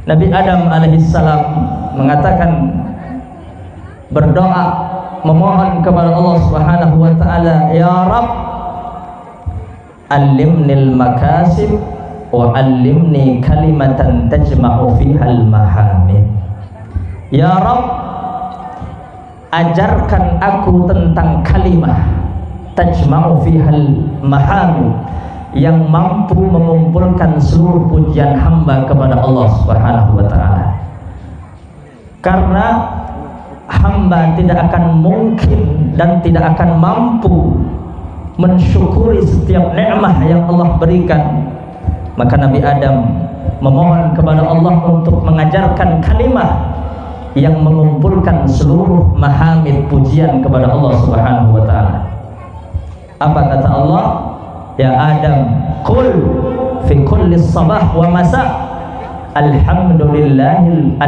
Nabi Adam alaihissalam mengatakan, berdoa memohon kepada Allah Subhanahu wa taala, ya Rabb, allimnil makasib wa allimni kalimatan tajma'u fihal mahamid. Ya Rabb, ajarkan aku tentang kalimah tajma'u fihal mahamid, yang mampu mengumpulkan seluruh pujian hamba kepada Allah Subhanahu wa taala. Karena hamba tidak akan mungkin dan tidak akan mampu mensyukuri setiap nikmat yang Allah berikan, maka Nabi Adam memohon kepada Allah untuk mengajarkan kalimat yang mengumpulkan seluruh mahamid pujian kepada Allah Subhanahu wa taala. Apa kata Allah? Ya Adam, qul fi kulli sabah wa masa alhamdulillahi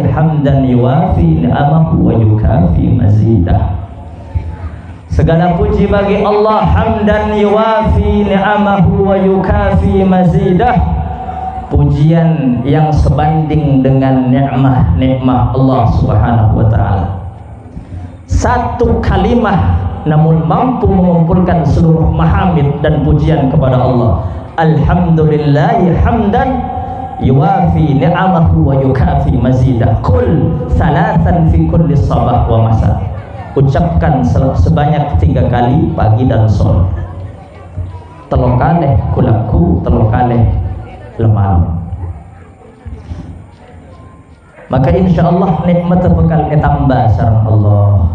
hamdan yuwafi ni'amahu wa yukafi mazidah. Segala puji bagi Allah, hamdan yuwafi ni'amahu wa yukafi mazidah, pujian yang sebanding dengan nikmat Allah Subhanahu wa taala. Satu kalimah namun mampu mengumpulkan seluruh mahamid dan pujian kepada Allah. Alhamdulillahi hamdan yuwafi ni'amahu wa yukafi mazidah. Qul salasan fi kulli sabah wa masa. Ucapkan sebanyak 3 kali pagi dan sore. Telo kalih kulaku, telo kalih lemah. Maka insyaallah nikmat bakal ketambah sareng Allah.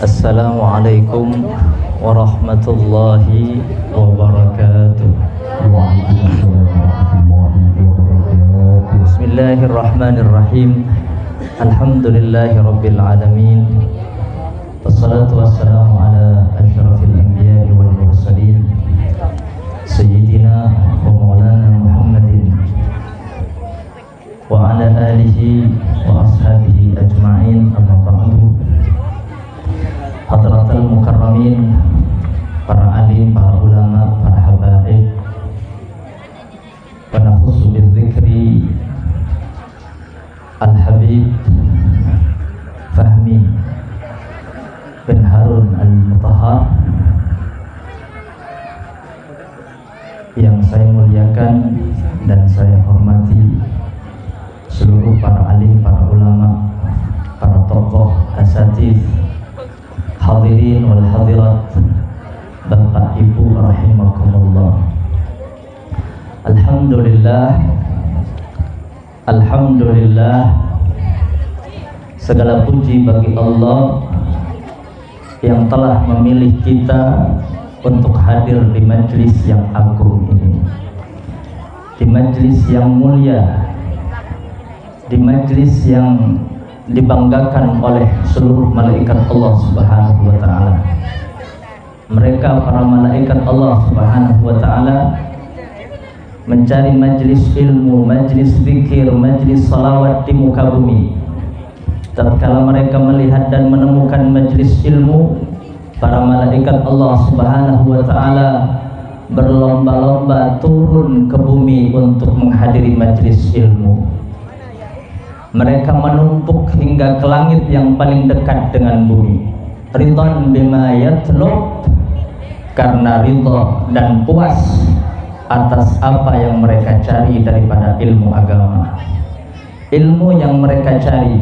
Assalamualaikum warahmatullahi wabarakatuh. Bismillahirrahmanirrahim. Alhamdulillahi rabbil alamin. Wassalatu wassalamu ala asyrafil anbiya'i wal mursalin sayyidina wa maulana Muhammadin wa ala alihi wa ashabihi ajma'in, amma ba'du. Hadratul mukarramin, para alim, para ulama, para habaib, wa nakhussu bidzikri Al-Habib Fahmi bin Harun Al-Mutahhar yang saya muliakan dan saya hormati, seluruh para alim, para ulama, para tokoh, asatidz, hadirin wal hadirat, Bapak Ibu rahimakumullah. Alhamdulillah, segala puji bagi Allah yang telah memilih kita untuk hadir di majlis yang agung ini, di majlis yang mulia, di majlis yang dibanggakan oleh seluruh malaikat Allah Subhanahu wa taala. Mereka para malaikat Allah Subhanahu wa taala mencari majlis ilmu, majlis zikir, majlis salawat di muka bumi. Tatkala mereka melihat dan menemukan majlis ilmu, para malaikat Allah Subhanahu wa taala berlomba-lomba turun ke bumi untuk menghadiri majlis ilmu. Mereka menumpuk hingga ke langit yang paling dekat dengan bumi. Ridwan bima yatlub, karena ridha dan puas atas apa yang mereka cari daripada ilmu agama. Ilmu yang mereka cari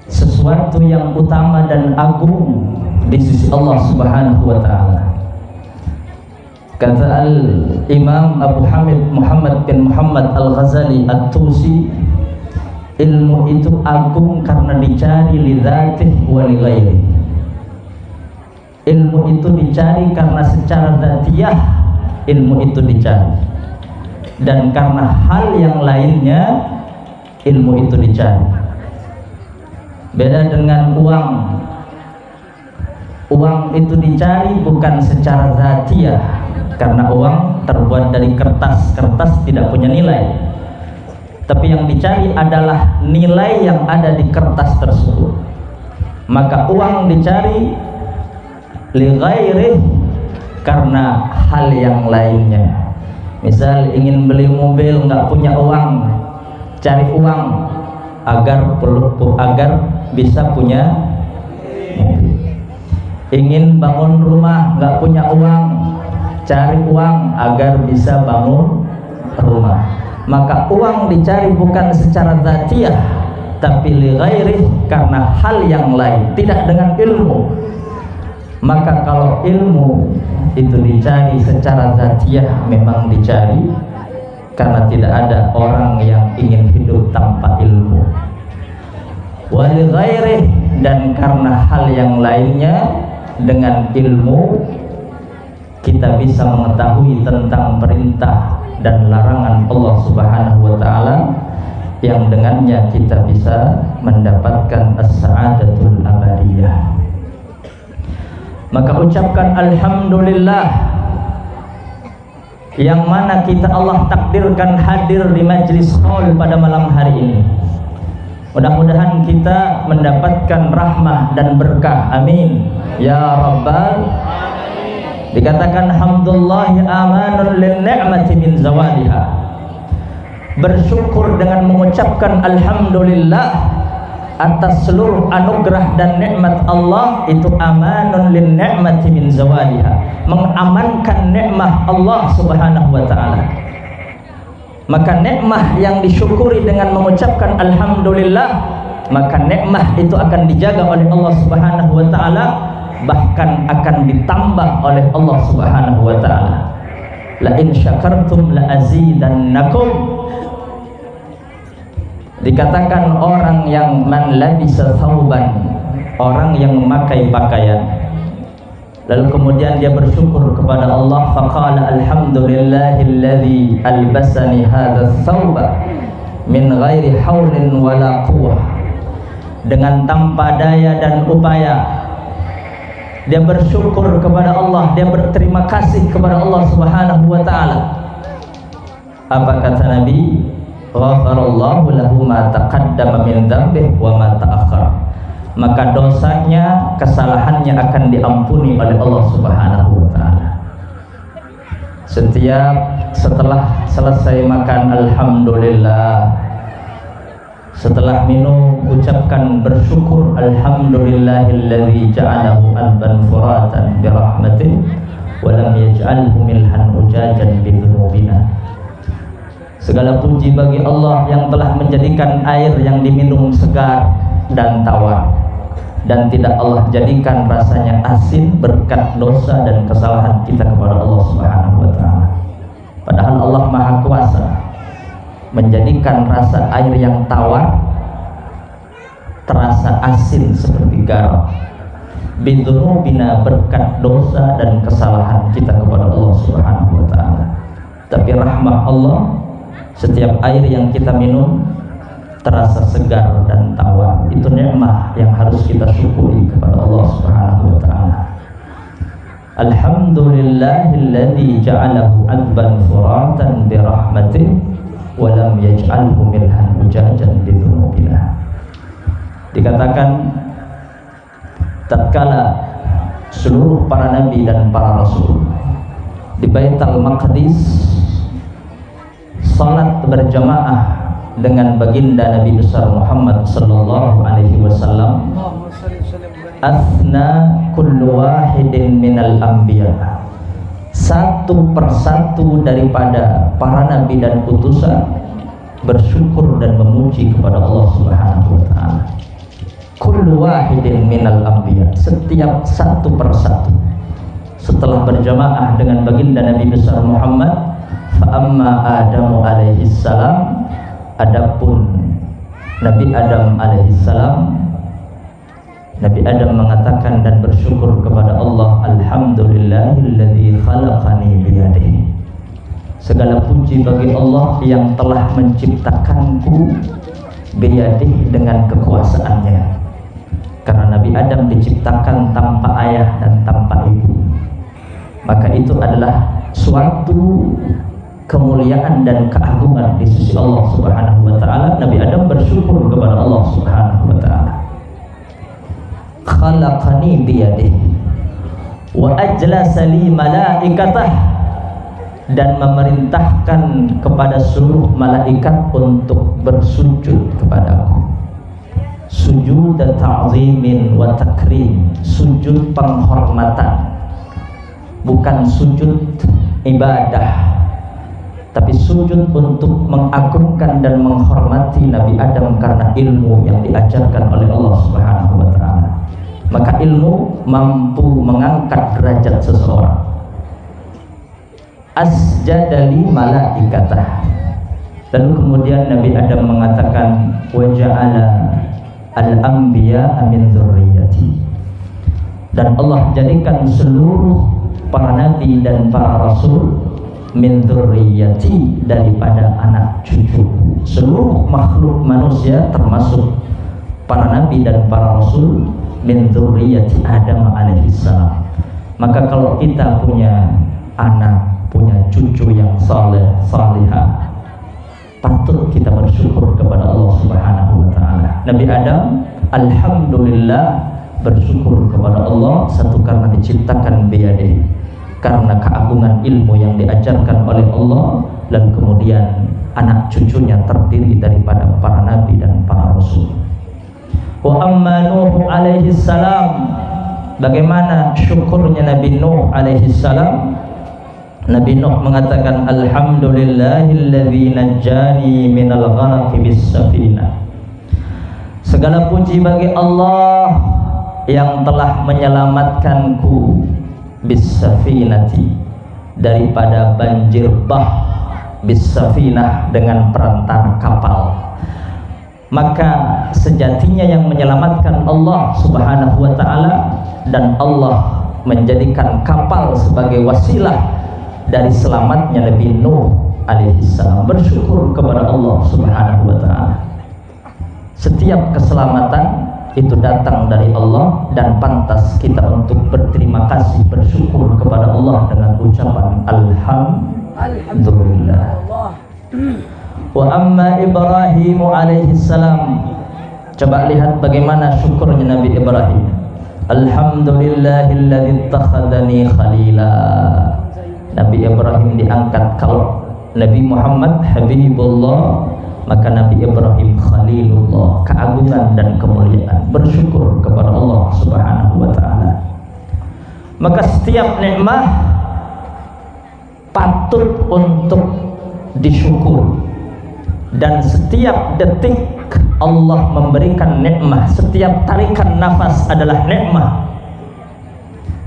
sesuatu yang utama dan agung di sisi Allah Subhanahu wa taala. Kata Al-Imam Abu Hamid Muhammad bin Muhammad Al-Ghazali At-Tusi, ilmu itu agung karena dicari li dzatihi wa li ghairihi. Ilmu itu dicari karena secara dzatiyah ilmu itu dicari, dan karena hal yang lainnya ilmu itu dicari. Beda dengan uang. Uang itu dicari bukan secara dzatiyah, karena uang terbuat dari kertas, kertas tidak punya nilai. Tapi yang dicari adalah nilai yang ada di kertas tersebut. maka uang dicari li ghairih, karena hal yang lainnya. Misal ingin beli mobil nggak punya uang, cari uang agar bisa punya mobil. Ingin bangun rumah nggak punya uang, cari uang agar bisa bangun rumah. Maka uang dicari bukan secara zatiah, tapi li ghairih, karena hal yang lain, tidak dengan ilmu. Maka kalau ilmu itu dicari secara zatiah, memang dicari, karena tidak ada orang yang ingin hidup tanpa ilmu. Wal ghairih, dan karena hal yang lainnya, dengan ilmu kita bisa mengetahui tentang perintah dan larangan Allah Subhanahu wa taala, yang dengannya kita bisa mendapatkan as-sa'adatul abadiyah. Maka ucapkan alhamdulillah, yang mana kita Allah takdirkan hadir di majlis haul pada malam hari ini. Mudah-mudahan kita mendapatkan rahmah dan berkah, amin ya rabbal. Dikatakan hamdulillahi amanun lin ni'mati min zawaliha. Bersyukur dengan mengucapkan alhamdulillah atas seluruh anugerah dan nikmat Allah, itu amanun lin ni'mati min zawaliha, mengamankan nikmat Allah Subhanahu wa taala. Maka nikmat yang disyukuri dengan mengucapkan alhamdulillah, maka nikmat itu akan dijaga oleh Allah Subhanahu wa taala, bahkan akan ditambah oleh Allah Subhanahu wa taala. La in syakartum la azidannakum. Dikatakan orang yang man labisa thawban, orang yang memakai pakaian, lalu kemudian dia bersyukur kepada Allah, faqala alhamdulillahilladzi albasani hadzal thawba min ghairi haulin wala quwwah. Dengan tanpa daya dan upaya dia bersyukur kepada Allah, dia berterima kasih kepada Allah Subhanahu wa taala. Apa kata Nabi? Ghafarallahu lahu ma taqaddama min dzambihi wa ma ta'akhkhara. Maka dosanya, kesalahannya akan diampuni oleh Allah Subhanahu wa taala. Setelah selesai makan alhamdulillah, setelah minum ucapkan bersyukur alhamdulillahilladzi ja'alahu alban furatan bi rahmatihi wa lam yaj'alhu milhan ujajan bi dzunubina. Segala puji bagi Allah yang telah menjadikan air yang diminum segar dan tawar, dan tidak Allah jadikan rasanya asin berkat dosa dan kesalahan kita kepada Allah Subhanahu wa taala. Padahal Allah Maha Kuasa menjadikan rasa air yang tawar terasa asin seperti garam. Bidzunubina, berkat dosa dan kesalahan kita kepada Allah Subhanahu wa taala. Tapi rahmah Allah, setiap air yang kita minum terasa segar dan tawar. Itu nikmat yang harus kita syukuri kepada Allah Subhanahu wa taala. Alhamdulillahilladzi ja'alahu adban furatan bi rahmatihi wa lam yaj'alhu milhan ujajan bi dzunubina. Dikatakan tatkala seluruh para nabi dan para rasul di Baitul Maqdis salat berjamaah dengan baginda Nabi besar Muhammad sallallahu alaihi wasallam, asna kullu wahidin minal anbiya, satu persatu daripada para nabi dan utusan bersyukur dan memuji kepada Allah Subhanahu wa taala. Kullu wahidin minal anbiya, setiap satu persatu setelah berjamaah dengan baginda Nabi besar Muhammad. Fa'amma Adamu alaihi salam, adapun Nabi Adam alaihi salam, Nabi Adam mengatakan dan bersyukur kepada Allah, alhamdulillahilladzi khalaqani biyadihi. Segala puji bagi Allah yang telah menciptakanku biyadihi, dengan kekuasaannya. Karena Nabi Adam diciptakan tanpa ayah dan tanpa ibu, maka itu adalah suatu kemuliaan dan keagungan di sisi Allah Subhanahu wa taala. Nabi Adam bersyukur kepada Allah Subhanahu wa taala. khalaqani biyadihi wa ajlasa li malaikatah, dan memerintahkan kepada seluruh malaikat untuk bersujud kepadaku. Sujud ta'zimin wa takrim, sujud penghormatan, bukan sujud ibadah, tapi sujud untuk mengagungkan dan menghormati Nabi Adam karena ilmu yang diajarkan oleh Allah Subhanahu wa taala. Maka ilmu mampu mengangkat derajat seseorang. Asjadali malaikatah. Lalu kemudian Nabi Adam mengatakan wa ja'ala al-anbiya min dzurriyyati, dan Allah jadikan seluruh para nabi dan para rasul min dzurriyyati, daripada anak cucu. Seluruh makhluk manusia termasuk para nabi dan para rasul min dzurriyyati Adam alaihissalam. Maka kalau kita punya anak, punya cucu yang saleh salihah, patut kita bersyukur kepada Allah Subhanahu wa taala. Nabi Adam alhamdulillah bersyukur kepada Allah, satu karena diciptakan biyadihi, karena keagungan ilmu yang diajarkan oleh Allah, dan kemudian anak cucunya terdiri daripada para nabi dan para rasul. Wa amma Nuh alaihi salam, bagaimana syukurnya Nabi Nuh alaihi salam? Nabi Nuh mengatakan alhamdulillahilladzi najjani minal gharaqi bis-safinah. Segala puji bagi Allah yang telah menyelamatkanku bis-safinati, daripada banjir bah, bis-safinah dengan perantara kapal. Maka sejatinya yang menyelamatkan Allah Subhanahu wa taala, dan Allah menjadikan kapal sebagai wasilah dari selamatnya Nabi Nuh alaihissalam. Bersyukur kepada Allah Subhanahu wa taala. Setiap keselamatan itu datang dari Allah, dan pantas kita untuk berterima kasih, bersyukur kepada Allah dengan ucapan alhamdulillah. Wa amma Ibrahim alaihissalam, coba lihat bagaimana syukurnya Nabi Ibrahim. Alhamdulillahilladzi ittakhadhani khalila. Nabi Ibrahim diangkat. Kalau Nabi Muhammad Habibullah, maka Nabi Ibrahim Khalilullah, keagungan dan kemuliaan. Bersyukur kepada Allah Subhanahu wa taala. Maka setiap nikmat patut untuk disyukur, dan setiap detik Allah memberikan nikmat. Setiap tarikan nafas adalah nikmat.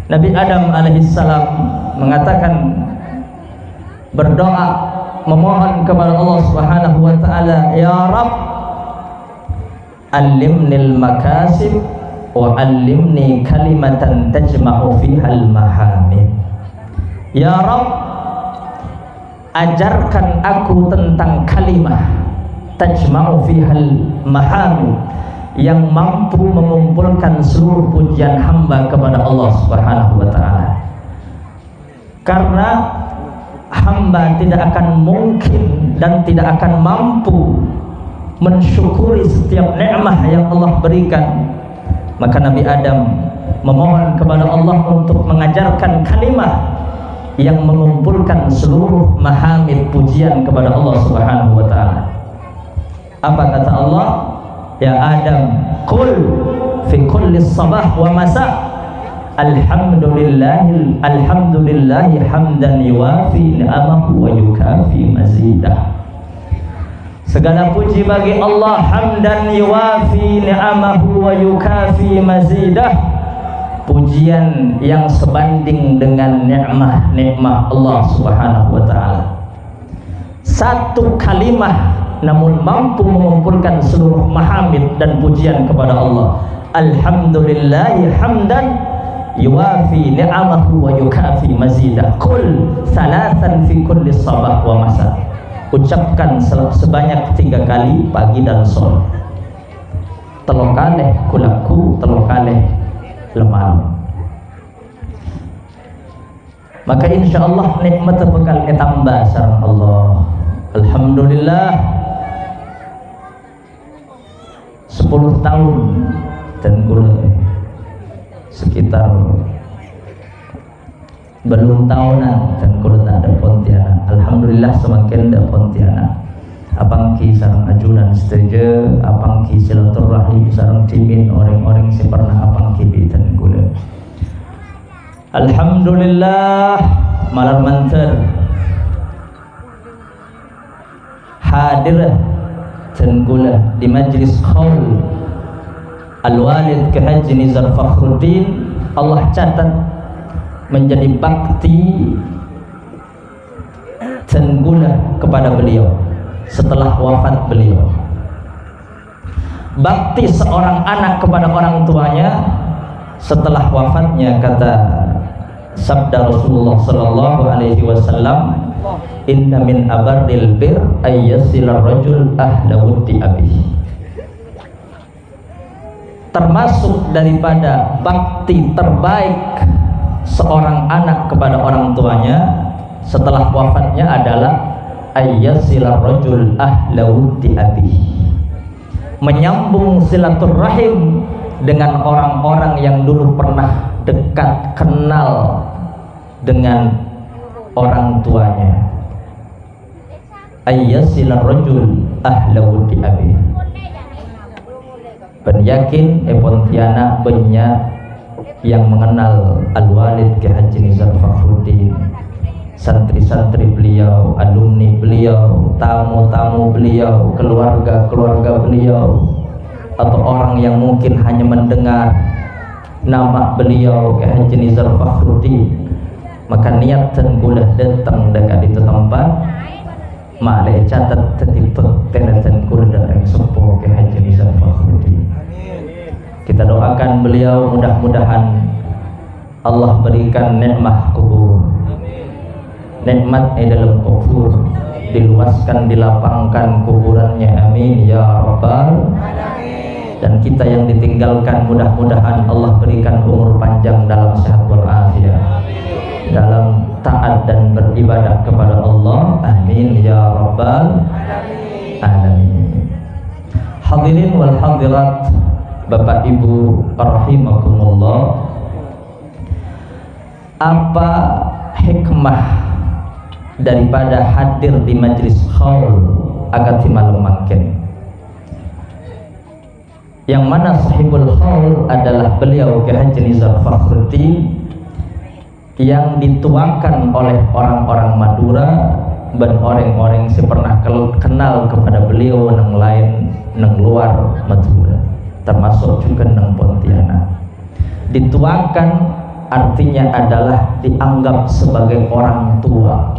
Nabi Adam alaihissalam mengatakan, berdoa, memohon kepada Allah Subhanahu wa taala, ya Rabb, allimnil makasib wa allimni kalimatan tajma'u fihal mahamid. Ya Rabb, ajarkan aku tentang kalimah tajma'u fihal mahamid, yang mampu mengumpulkan seluruh pujian hamba kepada Allah Subhanahu wa taala. Karena hamba tidak akan mungkin dan tidak akan mampu mensyukuri setiap nikmat yang Allah berikan. Maka Nabi Adam memohon kepada Allah untuk mengajarkan kalimat yang mengumpulkan seluruh mahamid pujian kepada Allah Subhanahu wa taala. Apa kata Allah? Ya Adam, qul fi kulli sabah wa masa alhamdulillahi hamdan yuwafi ni'amahu wa yukafi mazidah. Segala puji bagi Allah, hamdan yuwafi ni'amahu wa yukafi mazidah, pujian yang sebanding dengan nikmat Allah Subhanahu wa taala. Satu kalimah namun mampu mengumpulkan seluruh mahamid dan pujian kepada Allah. Alhamdulillahi hamdan yuwafi ni'amahu wa yukafi mazidah. Qul salasan fi kulli sabah wa masa. Ucapkan sebanyak 3 kali pagi dan sore. Telo kalih kulaku, telo kalih lemah. Maka insyaallah nikmat bakal ditambah sareng Allah. Alhamdulillah 10 tahun dan kula sekitar belum tahunan dan kalau tak ada Pontianak. Alhamdulillah semakin ada Pontianak. Apangki sarang ajunan setuju, apangki silaturahim sarang timin orang-orang yang pernah apangki bitan gula. Alhamdulillah malam manter hadir dan gula di majlis qaul Al-Walid Kiai Haji Nizar Fakhruddin. Allah catat menjadi bakti dan guna kepada beliau setelah wafat beliau. Bakti seorang anak kepada orang tuanya setelah wafatnya, kata sabda Rasulullah sallallahu alaihi wasallam, inna min abarril bir ayyasilar rajul ahla wuddi abihi. Termasuk daripada bakti terbaik seorang anak kepada orang tuanya setelah wafatnya adalah ayyasilar rajul ahla wuddi abihi, menyambung silaturahim dengan orang-orang yang dulu pernah dekat kenal dengan orang tuanya. Ayyasilar rajul ahla wuddi abihi. Ben yakin Pontianak banyak yang mengenal Al-Walid Kiai Haji Nizar Fakhruddin, santri-santri beliau, alumni beliau, tamu-tamu beliau, keluarga-keluarga beliau, atau orang yang mungkin hanya mendengar nama beliau Kiai Haji Nizar Fakhruddin, maka niat dan gula datang dekat itu tempat malai catat tertipe dan gula dan sepuh Kiai Haji Nizar Fakhruddin. Kita doakan beliau mudah-mudahan Allah berikan nikmat kubur, nikmat dalam kubur, diluaskan, dilapangkan kuburannya, amin ya rabbal alamin. Dan kita yang ditinggalkan mudah-mudahan Allah berikan umur panjang dalam sehat walafiat, dalam taat dan beribadah kepada Allah, amin ya rabbal alamin. Hadirin wal hadirat, Bapak Ibu rahimakumullah, apa hikmah daripada hadir di majlis qaul agati malam makin, yang mana sahibul qaul adalah beliau Kiai Haji Nizar Fakhruddin, yang dituakan oleh orang-orang Madura dan orang-orang yang pernah kenal kepada beliau nang lain nang luar Madura, termasuk juga nang Pontianak. Dituakan artinya adalah dianggap sebagai orang tua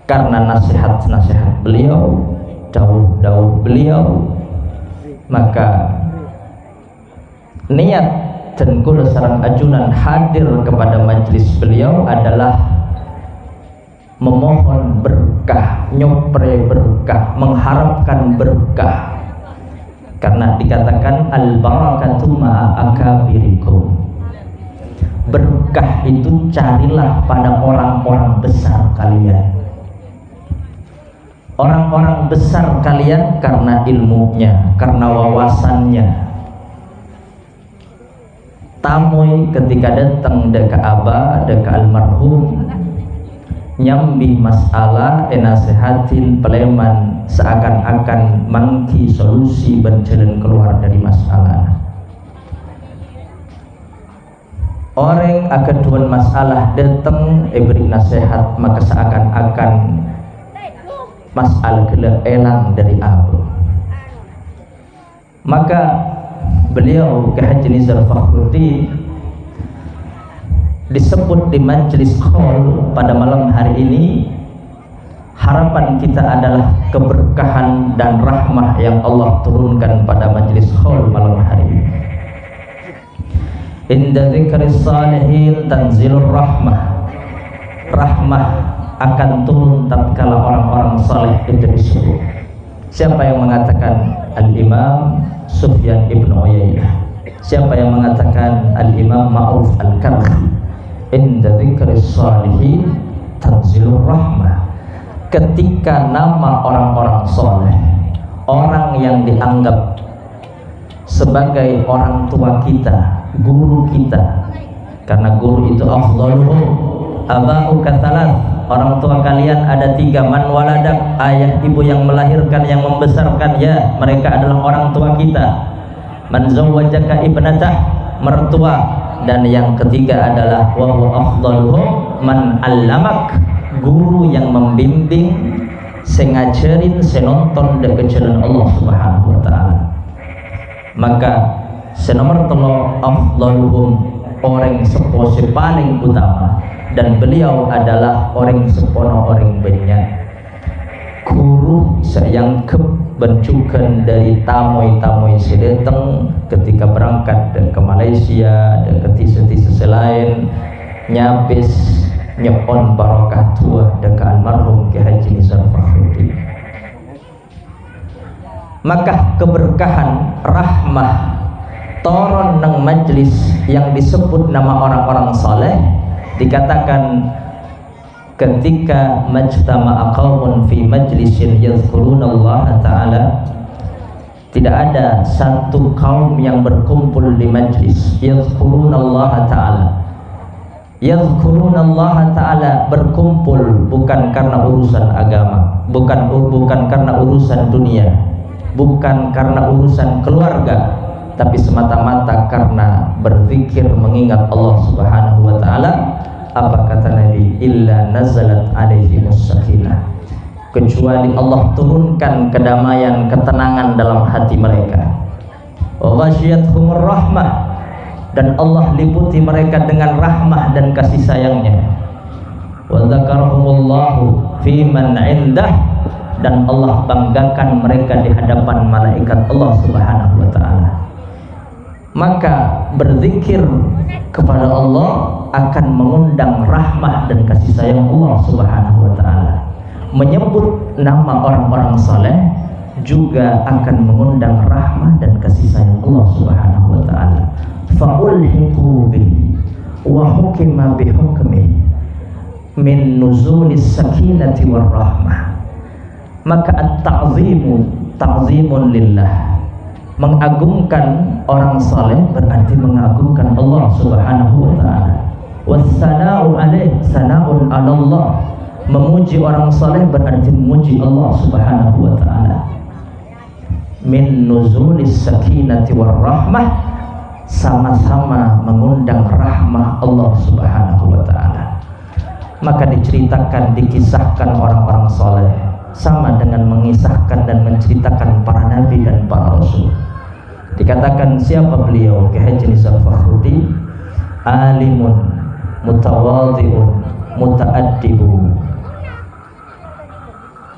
karena nasihat-nasihat beliau, dawuh-dawuh beliau. Maka niat dan kula sareng ajunan hadir kepada majlis beliau adalah memohon berkah, nyopre berkah, mengharapkan berkah. Karena dikatakan al-barakatu ma'a akabirikum, berkah itu carilah pada orang-orang besar kalian. Orang-orang besar kalian karena ilmunya, karena wawasannya. Tamu ketika datang deka aba, deka almarhum, nyambi masalah enasehatin peleman seakan-akan mangki solusi dan jalan keluar dari masalah. Orang akan tuan masalah datang beri nasihat, maka seakan-akan masalah kena elang dari abu. Maka beliau Kiai Haji Nizar Fakhruddin disebut di majlis qaul pada malam hari ini. Harapan kita adalah keberkahan dan rahmah yang Allah turunkan pada majlis qaul malam hari ini. Inda dzikris salihin tanzilur rahmah, rahmah akan turun tatkala orang-orang saleh itu disebut. Siapa yang mengatakan? Al-Imam Sufyan ibn Uyainah. Siapa yang mengatakan? Al-Imam Ma'ruf Al-Karhi. Inda dzikris salihin tanzilur rahmah. Ketika nama orang-orang soleh, orang yang dianggap sebagai orang tua kita, guru kita, karena guru itu afdaluhum aba'uka thalath, orang tua kalian ada 3, man waladak, ayah ibu yang melahirkan yang membesarkan, ya mereka adalah orang tua kita. Man zawwajaka ibnatah, mertua, dan yang ketiga adalah wa huwa afdaluhum man allamak, guru yang membimbing, sengajarin, senonton dari jalan Allah Subhanahu wa taala. Maka senomor 3 afdaluhum, orang sepose paling utama, dan beliau adalah orang sepono orang banyak guru yang kebencukan dari tamu-tamu sedeteng ketika berangkat ke Malaysia dan ke tisa-tisa lain nyapis nyepon barokah tua dekat almarhum Ki Haji Nizar Fakhruddin. Maka keberkahan rahmah toron nang majlis yang disebut nama orang-orang saleh, dikatakan ketika majtama'a qaumun fi majlisin yadhkurunallaha ta'ala, tidak ada satu kaum yang berkumpul di majlis yadhkurunallaha ta'ala. Yadhkurunallaha ta'ala, berkumpul bukan karena urusan agama, bukan karena urusan dunia, bukan karena urusan keluarga, tapi semata-mata karena berzikir mengingat Allah Subhanahu wa taala. Apa kata Nabi? Illa nazalat alaihimus sakinah, kecuali Allah turunkan kedamaian, ketenangan dalam hati mereka. Wa ghasyiyatuhumur rahmah, dan Allah liputi mereka dengan rahmah dan kasih sayangnya. Wa dzakarahumullahu fi man 'indah, dan Allah banggakan mereka di hadapan malaikat Allah Subhanahu wa taala. Maka berzikir kepada Allah akan mengundang rahmah dan kasih sayang Allah Subhanahu wa taala. Menyebut nama orang-orang saleh juga akan mengundang rahmah dan kasih sayang Allah Subhanahu wa taala. Fa'ulhiqu bihi wa hukima bi hukmihi min nuzulis sakinati war rahmah. Maka at-ta'zimu ta'zimun lillah, mengagungkan orang saleh berarti mengagungkan Allah Subhanahu wa taala. Wassana'u alaih sana'un 'ala Allah, memuji orang saleh berarti memuji Allah Subhanahu wa taala. Min nuzulis sakinati war rahmah, sama-sama mengundang rahmah Allah Subhanahu wa taala. Maka diceritakan, dikisahkan orang-orang saleh sama dengan mengisahkan dan menceritakan para nabi dan para rasul. Dikatakan siapa beliau? Ki Haji Nizar Fakhruddin, alimun mutawadhi'un muta'addibun.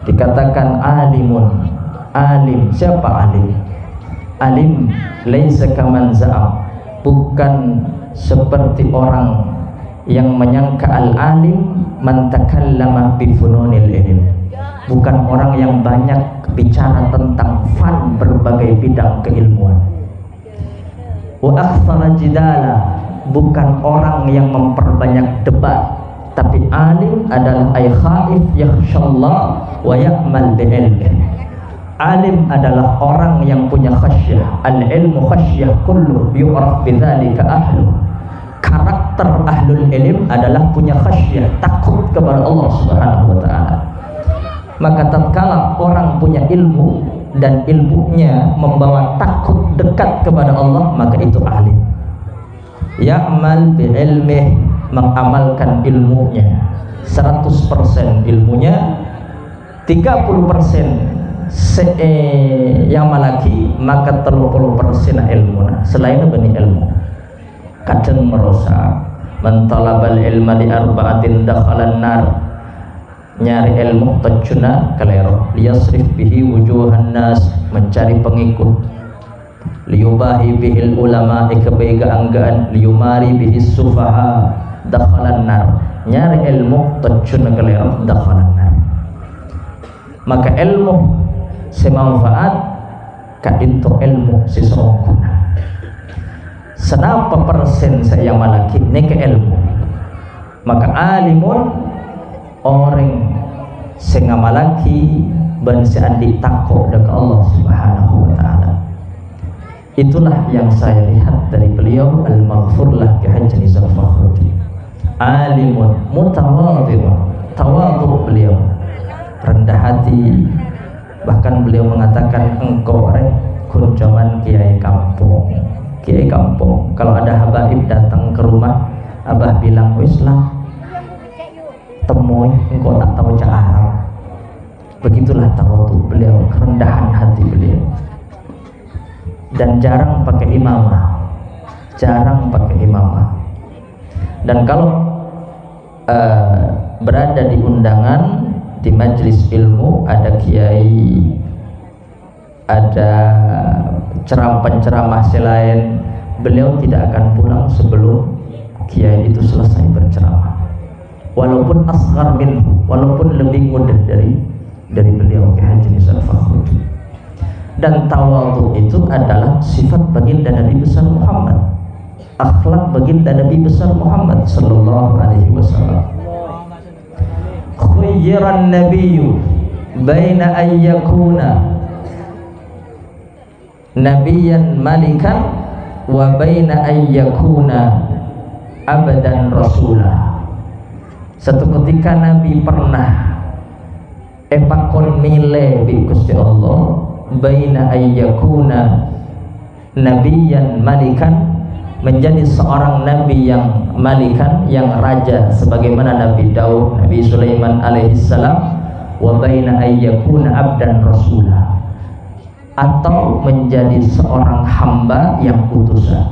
Dikatakan alimun, alim. Siapa alim? Alim laisa kaman za'am, bukan seperti orang yang menyangka al-alim man takallama bi fununil ilm, bukan orang yang banyak bicara tentang fan berbagai bidang keilmuan. Wa aktsara jidala, bukan orang yang memperbanyak debat, tapi alim adalah ay khaif yakhshallah wa ya'mal bi ilmi. Alim adalah orang yang punya khasyah. Al ilmu khasyah kullu yu'raf bidzalika ahlu. Karakter ahlul ilm adalah punya khasyah, takut kepada Allah Subhanahu wa taala. Maka tatkala orang punya ilmu dan ilmunya membawa takut dekat kepada Allah, maka itu alim. Ya'mal bi ilmih, mengamalkan ilmunya 100% ilmunya, 30% yang malaki, maka 30% ilmuna. Selain bani ilmu kadang merusak. Man talabal ilma li arba'atin dakhalan nar, nyari ilmu tajuna kalero, liyasrif bihi wujuhan nas, mencari pengikut, liyubahi bihil ulama, kebegaanggaan, liyumari bihi sufaha, dakhalan nar, nyari ilmu tajuna kalero, dakhalan nar. Maka ilmu semanfaat kadinto ilmu sesungguhnya. Senapa persen saya malaki neke ilmu. Maka alimun orang sing ngamalaki ban seandi takut dekat Allah Subhanahu wa taala. Itulah yang saya lihat dari beliau, al-maghfurlah Ki Haji Nizar Fakhruddin. Alimun mutawadhi'un, tawadhu beliau, rendah hati. Bahkan beliau mengatakan, engkau kunjaman kiai kampung. Kiai kampung, kalau ada habaib datang ke rumah, abah bilang, wis lah temui, engkau tak tahu cak Arab. Begitulah tawadhu beliau, kerendahan hati beliau. Dan jarang pakai imamah, dan kalau berada di undangan, di majelis ilmu, ada kiai, ada penceramah selain, beliau tidak akan pulang sebelum kiai itu selesai berceramah, walaupun asghar minhu, walaupun lebih muda dari beliau, Ki Haji Nizar Fakhruddin. Dan tawadhu itu adalah sifat baginda Nabi besar Muhammad, akhlak baginda Nabi besar Muhammad sallallahu alaihi wasallam. Khuyyiran nabiyyu baina ayyakuna nabiyyan malikan wa baina ayyakuna abadan rasulah. Satu ketika Nabi pernah epakon mile bi Gusti Allah baina ayyakuna nabiyyan malikan, menjadi seorang nabi yang malikan, yang raja sebagaimana Nabi Daud, Nabi Sulaiman alaihissalam, wa baina ayyakuna abdan rasulah, atau menjadi seorang hamba yang utusan,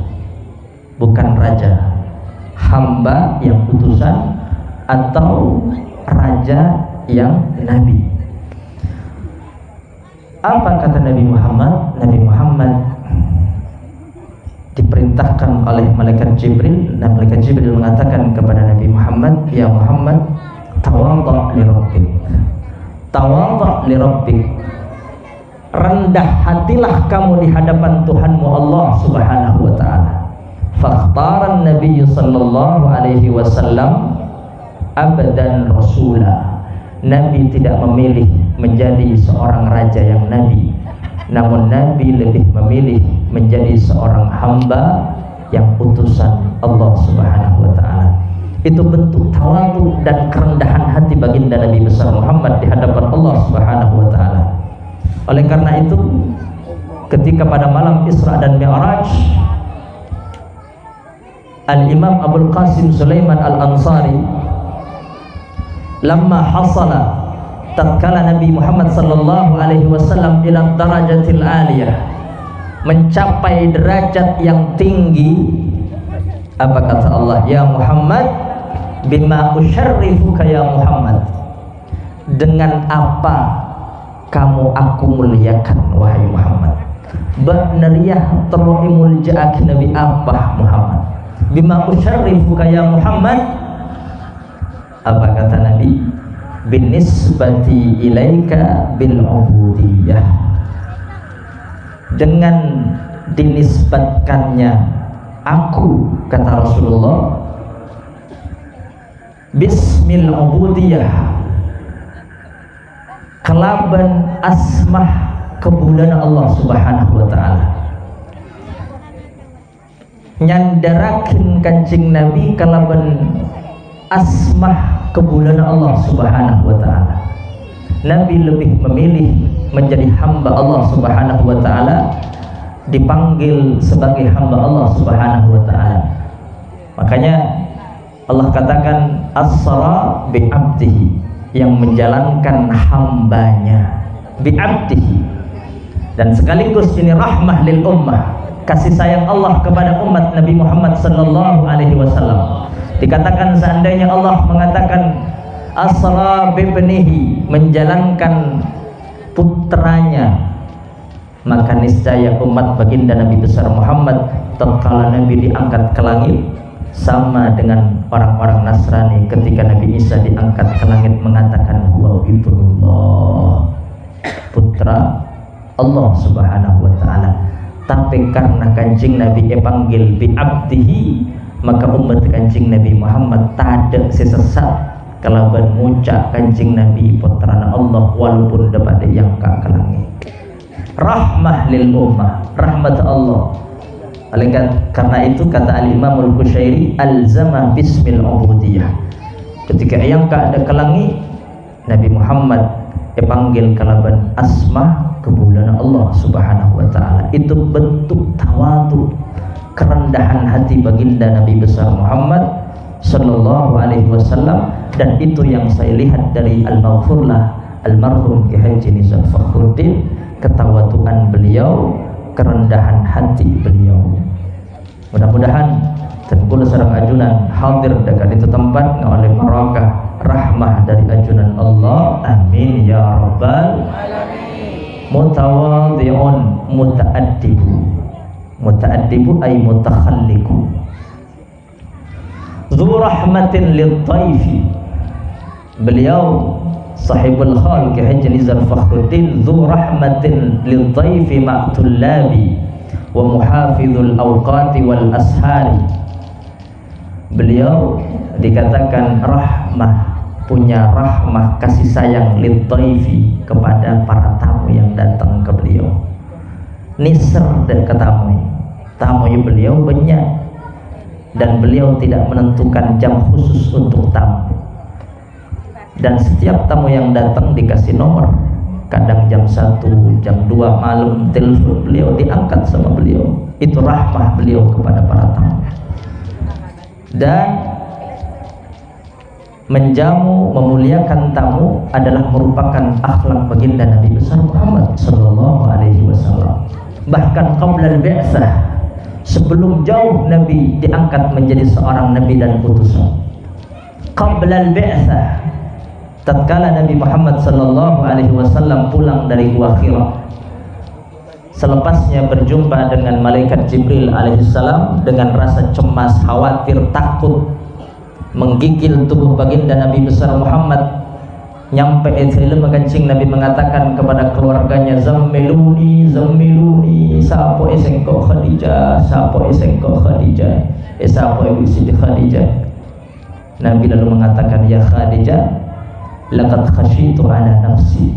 bukan raja, hamba yang utusan, atau raja yang nabi. Apa kata Nabi Muhammad? Nabi Muhammad diperintahkan oleh malaikat Jibril, dan malaikat Jibril mengatakan kepada Nabi Muhammad, ya Muhammad, tawadhu li rabbik, tawadhu li rabbik, rendah hatilah kamu di hadapan Tuhanmu Allah Subhanahu wa taala. Fakhtaran Nabi sallallahu alaihi wasallam abadan rasulah. Nabi tidak memilih menjadi seorang raja yang nabi, namun Nabi lebih memilih menjadi seorang hamba yang utusan Allah Subhanahu wa taala. Itu bentuk tawadhu dan kerendahan hati baginda Nabi besar Muhammad di hadapan Allah Subhanahu wa taala. Oleh karena itu, ketika pada malam Isra dan Mi'raj, Al-Imam Abul Qasim Sulaiman Al-Ansari lamma hasala, tatkala Nabi Muhammad sallallahu alaihi wasallam ila darajatil aliyah, mencapai derajat yang tinggi, apa kata Allah? Ya Muhammad, bima usyarrifuka ya Muhammad, dengan apa kamu aku muliakan wahai Muhammad. Ba'nariyah terroimul ja'ak Nabi apa Muhammad, bima usyarrifuka ya Muhammad. Apa kata Nabi? Binisbati ilaika bil ubudiyah, dengan dinisbatkannya aku, kata Rasulullah, bismil ubudiyah, kelaban asmah kebudanan Allah Subhanahu wa taala, nyandarakin kancing Nabi kelaban asmah kebudanan Allah Subhanahu wa taala. Nabi lebih memilih menjadi hamba Allah Subhanahu wa taala, dipanggil sebagai hamba Allah Subhanahu wa taala. Makanya Allah katakan as-sara bi 'abdihi, yang menjalankan hambanya, bi 'abdihi. Dan sekaligus ini rahmah lil ummah, kasih sayang Allah kepada umat Nabi Muhammad sallallahu alaihi wasallam. Dikatakan seandainya Allah mengatakan asra bibnihi, menjalankan putranya, maka niscaya umat baginda Nabi besar Muhammad tatkala Nabi diangkat ke langit sama dengan orang-orang Nasrani ketika Nabi Isa diangkat ke langit mengatakan huwa ibnullah, putra Allah Subhanahu wa taala. Tapi karena kancing Nabi panggil bi abdihi, maka umat kancing Nabi Muhammad tak sesat kalaban muncak kancing Nabi putrana Allah walaupun dapat diangkat ke langit. Rahmah lil ummah, rahmat Allah. Karena itu kata Al-Imam Al-Qushairi, alzama bismil ubudiyah. Ketika yang ada kelangi Nabi Muhammad panggil kalaban asma kebulan Allah Subhanahu wa taala. Itu bentuk tawadu, kerendahan hati baginda Nabi besar Muhammad sallallahu alaihi wasallam, dan itu yang saya lihat dari al-maghfurlah almarhum Ki Haji Nizar Fakhruddin, ketawaduan beliau, kerendahan hati beliau. Mudah-mudahan tengkul sareng ajunan hadir dekat itu tempat oleh barakah rahmah dari ajunan Allah, amin ya rabbal alamin. Mutawadhi'un mutaaddibu ay mutakhalliqu, dzu rahmatin lidhaifi. Beliau sahibul khal Ki Haji Nizar Fakhruddin, dzu rahmatin lidhaifi ma'tullabi wa muhafizul awqati wal ashari. Beliau dikatakan rahmah, punya rahmah kasih sayang lidhaifi kepada para tamu yang datang ke beliau. Nisr dan tamu beliau banyak, dan beliau tidak menentukan jam khusus untuk tamu, dan setiap tamu yang datang dikasih nomor. Kadang jam 1, jam 2 malam telepon beliau, diangkat sama beliau. Itu rahmah beliau kepada para tamu. Dan menjamu, memuliakan tamu adalah merupakan akhlak baginda Nabi besar Muhammad sallallahu alaihi wasallam. Bahkan qabla al-bi'tsah, sebelum jauh Nabi diangkat menjadi seorang nabi dan utusan. Qabla al-bi'tsah, tatkala Nabi Muhammad sallallahu alaihi wasallam pulang dari Gua Hira, selepasnya berjumpa dengan malaikat Jibril alaihissalam, dengan rasa cemas, khawatir, takut menggigil tubuh baginda Nabi besar Muhammad. Nyampe ilmu kancing Nabi mengatakan kepada keluarganya, zammiluni zammiluni, sapo esengko Khadijah, sapo esengko Khadijah, sapo ibu Siti Khadijah. Nabi lalu mengatakan, ya Khadijah, laqad khasyitu ala nafsi,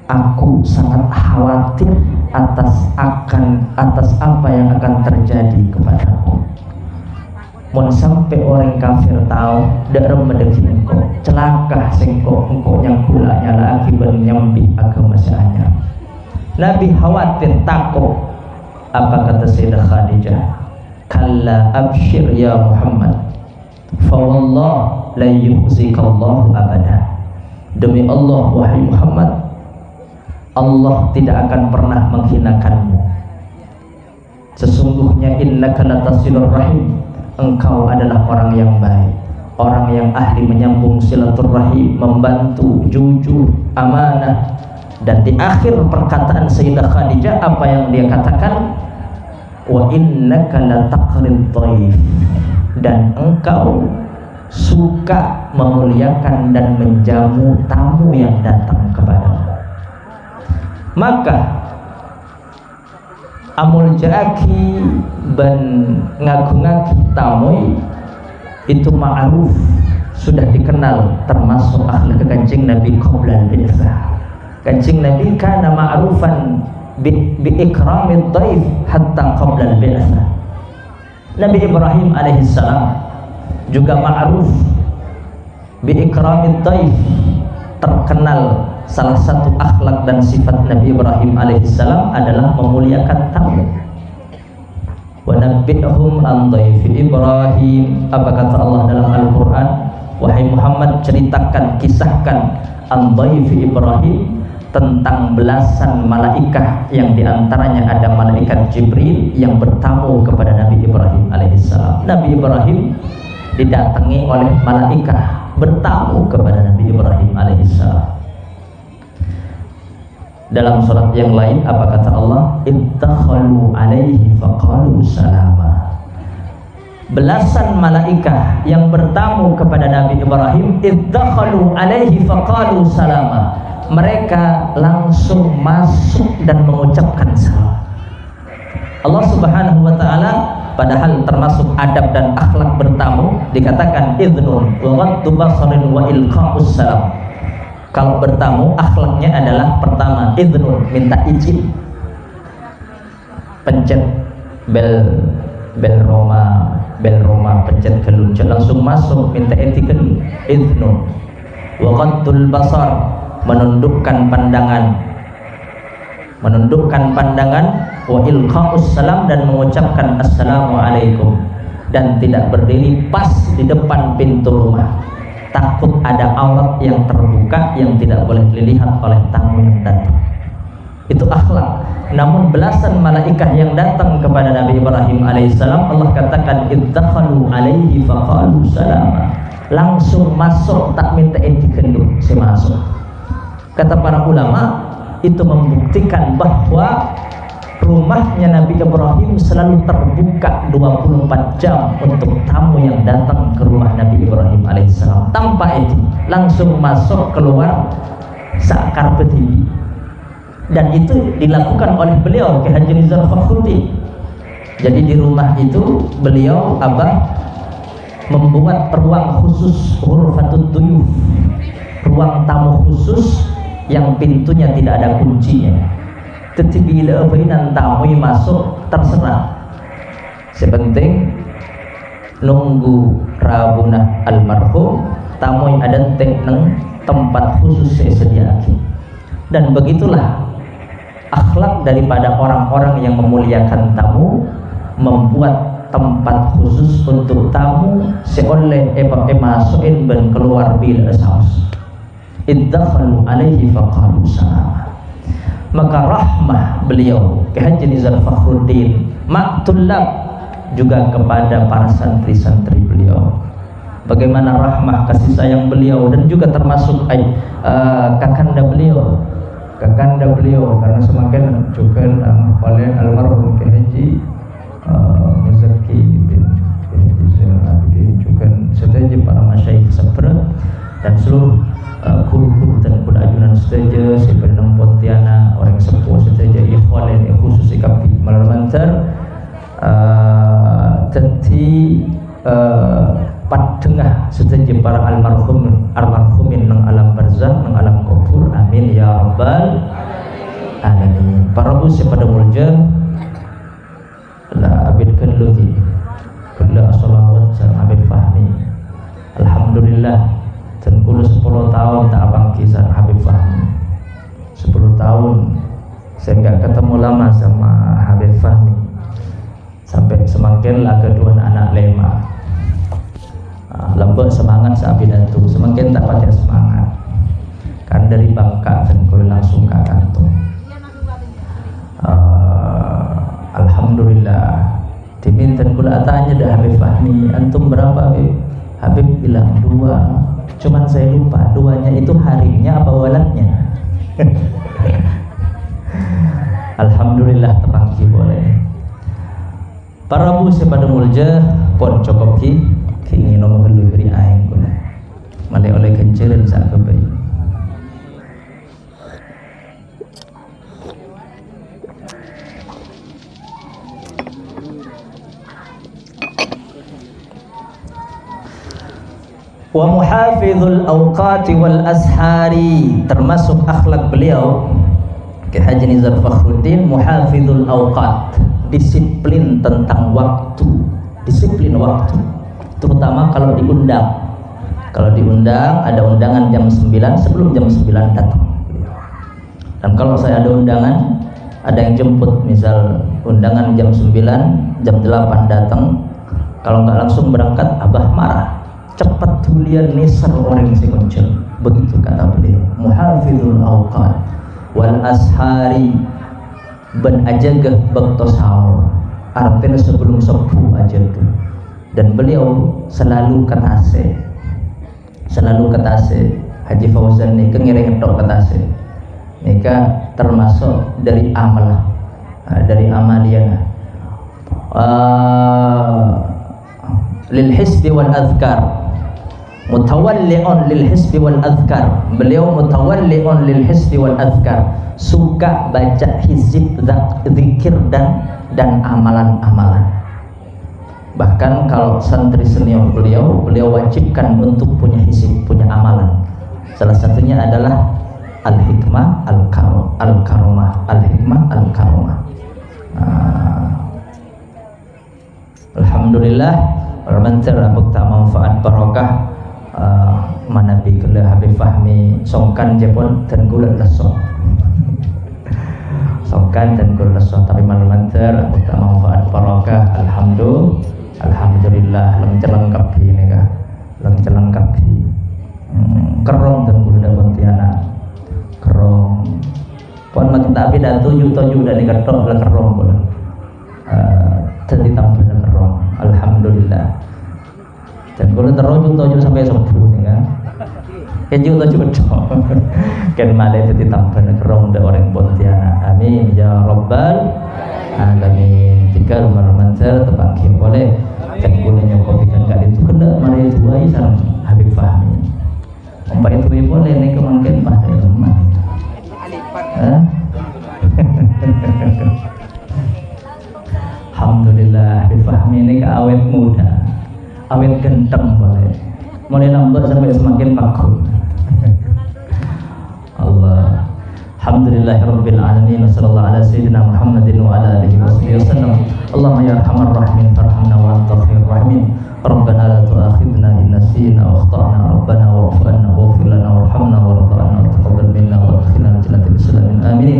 aku sangat khawatir atas apa yang akan terjadi kepadaku. Mun sampai orang kafir tahu darem mendeki engkau, celaka sengko engkau yang kula nyala akibat nyambi agama seanyar. Nabi khawatir, takut. Apa kata Sayyidah Khadijah? Kalla abshir ya Muhammad, fa wallah la yukhzikallahu abada. Demi Allah wahai Muhammad, Allah tidak akan pernah menghinakanmu. Sesungguhnya innaka latasilur rahim, engkau adalah orang yang baik, orang yang ahli menyambung silaturahim, membantu, jujur, amanah. Dan di akhir perkataan Sayyidah Khadijah, apa yang dia katakan? Wa innaka lataqrid dhaif, dan engkau suka memuliakan dan menjamu tamu yang datang kepadamu. Maka amul jaki ben ngaku-ngaku tamu itu ma'ruf, sudah dikenal, termasuk akhlak kancing Nabi qabla al-bi'tsah. Kancing Nabi kana ma'rufan bi ikramid dhaif hatta qabla al-bi'tsah. Nabi Ibrahim alaihissalam juga ma'ruf bi ikramid dhaif, terkenal. Salah satu akhlak dan sifat Nabi Ibrahim alaihissalam adalah memuliakan tamu. Wa nabbihum an dhaifi Ibrahim. Apa kata Allah dalam Al-Quran? Wahai Muhammad, ceritakan, kisahkan an dhaifi Ibrahim, tentang belasan malaikat yang diantaranya ada malaikat Jibril yang bertamu kepada Nabi Ibrahim alaihissalam. Nabi Ibrahim didatangi oleh malaikat bertamu kepada Nabi Ibrahim alaihissalam. Dalam surat yang lain apa kata Allah? Ittakhalu alaihi faqalu salama. Belasan malaikat yang bertamu kepada Nabi Ibrahim, ittakhalu alaihi faqalu salama. Mereka langsung masuk dan mengucapkan salam. Allah Subhanahu wa taala, padahal termasuk adab dan akhlak bertamu, dikatakan idznun wa ghaddu basarin wa ilqa'us salam. Kalau bertamu akhlaknya adalah pertama idznun, minta izin. pencet bel Roma pencet keluncur langsung masuk, minta etiken idnu wa qaddul basar, menundukkan pandangan wa ilqaus salam, dan mengucapkan assalamualaikum, dan tidak berdiri pas di depan pintu rumah, takut ada aurat yang terbuka yang tidak boleh dilihat oleh tamu yang datang. Itu akhlak. Namun belasan malaikat yang datang kepada Nabi Ibrahim alaihissalam, Allah katakan iddakhalu alaihi faqalu salama, langsung masuk, tak minta etiken dulu, saya masuk. Kata para ulama, itu membuktikan bahwa rumahnya Nabi Ibrahim selalu terbuka 24 jam untuk tamu yang datang ke rumah Nabi Ibrahim alaihissalam. Tanpa itu langsung masuk keluar sakar beti. Dan itu dilakukan oleh beliau Ki Haji Nizar Fakhruddin. Jadi di rumah itu beliau membuat ruang khusus, ghurfatut duyuf, ruang tamu khusus yang pintunya tidak ada kuncinya. Bila bainan tamu masuk terserah, sepenting nunggu rabuna almarhum tamu ada tempat khusus saya sediakan. Dan begitulah akhlak daripada orang-orang yang memuliakan tamu, membuat tempat khusus untuk tamu seoleh masukin dan keluar bil asaus iddakhalu alaihi faqalu salama. Maka rahmah beliau Ki Haji Nizar Fakhruddin maktulab juga kepada para santri-santri beliau, bagaimana rahmah kasih sayang beliau, dan juga termasuk kakanda beliau karena semakin juga oleh almarhum Ki Haji Muzaki bin Zainal Abidin, juga setuju para masyayikh sabra dan seluruh guru-guru dan kudajunan setuju sebenang Pontianak orang sepuh setuju ikhwan khusus ikapi malamantar tenti padengah setuju para almarhumin nang alam barzakh nang alam kubur, amin ya rabbal alamin. Para busi pada mulja la abidkan lugi kulla salawat sang abid fahmi, alhamdulillah dan kulo 10 tahun tak abang kisah Habib Fahmi. 10 tahun saya nggak ketemu lama sama Habib Fahmi, sampai semakin lah kedua anak lema lembut semangat sahabat itu semakin tak pakai semangat kan dari Bangka dan kulo langsung ke kantor. Alhamdulillah diminta kulo tanya dah Habib Fahmi, antum berapa Habib? Habib bilang 2. Cuman saya lupa 2-nya itu harimnya apa walatnya. Alhamdulillah terangki boleh. Para busi pada mulja pon cokop ki ingin nomor lu beri aing guna malai oleh kenceran sak kebai. Wa muhafizul awqati wal ashari, termasuk akhlak beliau Ki Haji Nizar Fakhruddin, muhafizul awqat, disiplin tentang waktu, disiplin waktu, terutama kalau diundang. Kalau diundang, ada undangan jam 9, sebelum jam 9 datang. Dan kalau saya ada undangan, ada yang jemput, misal undangan jam 9, jam 8 datang, kalau nggak langsung berangkat, abah marah. Cepat tulian nisar orang si kuncel, begitu kata beliau. Muhafizul awqat wal ashari, ben ajagah bakto sahur, artinya sebelum subuh aja tuh. Dan beliau selalu ketase Haji Fauzan nika ngiring tok ketase nika termasuk dari amal, dari amaliyana lil hisbi wal azkar, mutawalli'un lil hisbi wal azkar. Beliau mutawalli'un lil hisbi wal azkar, suka baca hizib, zikir dan amalan-amalan. Bahkan kalau santri senior beliau wajibkan untuk punya hizib, punya amalan. Salah satunya adalah al-hikmah al-karomah, al-hikmah al-karomah. Alhamdulillah mantar abuk tak manfaat barokah manabi kala Habib Fahmi songkan jepun dan gula leso songkan dan gula leso tapi mantar abuk tak manfaat barokah alhamdulillah lengkap ini kah lengkap kerong dan gula Pontianak kerong pon makin tapi dah tujuh dan diketok lah kerong pun jadi tambah kerong alhamdulillah dan kalau terus sampai 10 nih kan keju kan malah jadi tambah kerong dari orang Pontianak amin ya rabbal alamin jika rumah mancar terpakir boleh dan bolehnya kopikan kali itu kena mari tuai sarang Habib Fahmi ompa itu boleh nih kemungkinan pada teman alhamdulillah Habib Fahmi ini awet muda awet genteng boleh mulai lambat sampai semakin makul Allah alhamdulillahirabbil alamin wassallallahu ala sayyidina Muhammadin wa ala alihi wasallam Allahumma ya arhamar rahimin farhamna wa anta khairur rahimin rabbana la tu'akhidna in nasina wa akhtana rabbana wa'fu anna waghfir lana warhamna warhamna wa taqabbal minna wa adkhilna jannatal muslimin amin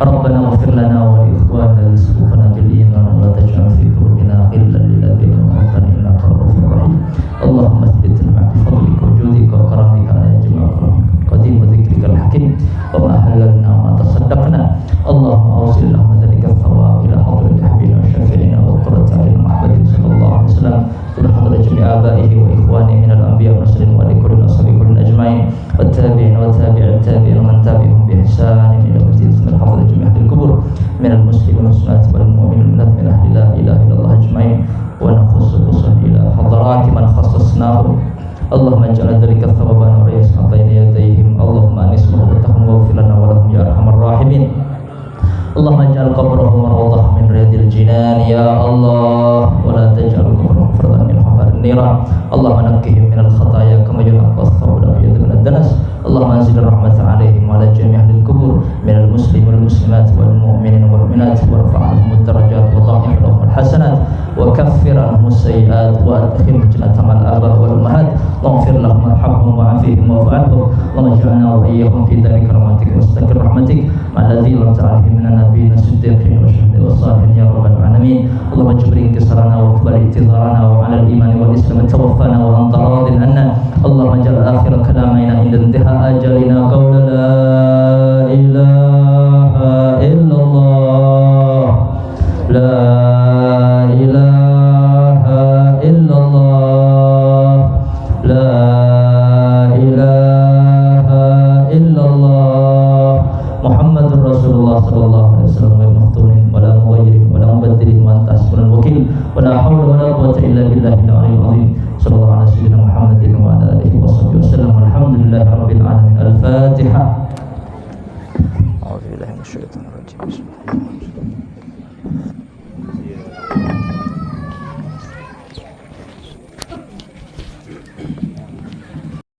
rabbana waghfir lana wa li ikhwanina alladhina sabaquna bil iman wa la taj'al fi qulubina ghillan lil ladzina amanu innaka ra'ufur rahim Allahumma thabbitna bi fadlika wa judika wa karamika ala jami'il qadim wa dhikrikal hakim wa ma halalna wa tasaddaqna Allahumma awsil lahum dhalika thawab ila hadrati habibina wa syafi'ina wa qurrati a'yun Muhammadin sallallahu alaihi wasallam ila hadrati jami'i abaihi wa ikhwani min al-anbiya wa muslimin wa likulli ashabihi ajma'in wa tabi'in wa tabi'in tabi'in wa man tabi'ahum bi ihsan ila yawmid min hadrati jami'i ahli al-qubur min al-muslimin wal muslimat wal mu'minin min ahli la ilaha illallah ajma'in wa nakhussu ila hadrati man khassasnahu Allahumma ij'al dzalika thawaban wa rizqan bayna yadayhim Allahumma anis muhdatahum wa ighfir lana wa lahum ya arhamar rahimin Allahumma ij'al qabrahum rawdah min riyadil jinan ya Allah wa la taj'al qabrahum fardan min hafarin niran Allahumma naqqihim min al khataya kama yunqqa ath-thawb min ad-danas Allahumma anzil rahmatan 'alaihim wa 'ala jami' ahli al-qubur min al-muslimin wal muslimat wal mu'minin wal mu'minat warfa'hum ad-darajat wa dha'if lahum al-hasanat wa kaffir anhum as-sayyi'at wa adkhilhum jannata al-aba wal ummahat waghfir lahum warhamhum wa'afihim wa'fu 'anhum wa ij'alna wa iyyahum fi dari karamatik wa istaqir rahmatik ma'alladzi lam ta'alihim min an-nabiyyin as-siddiqin wa syuhada'i was-salihin ya rabbal alamin Allahumma jibri intisarana wa qbal i'tizarana wa 'ala al-iman wal islam tawaffana wa anta radin anna Allahumma ij'al akhir kalamina inda intiha ajalina qawla la ilaha illallah la ilaha illallah la ilaha illallah Muhammadur Rasulullah sallallahu alaihi wasallam wa maftunin wa la mughayyirin wa la mubaddirin wa anta hasbunal wakil wa la hawla wa la quwwata illa billahi al-'aliyyil 'azim sallallahu ala sayyidina Muhammadin wa ala alihi wasallam alhamdulillahi rabbil alamin al-Fatihah. A'udzu billahi minasyaitonir rajim.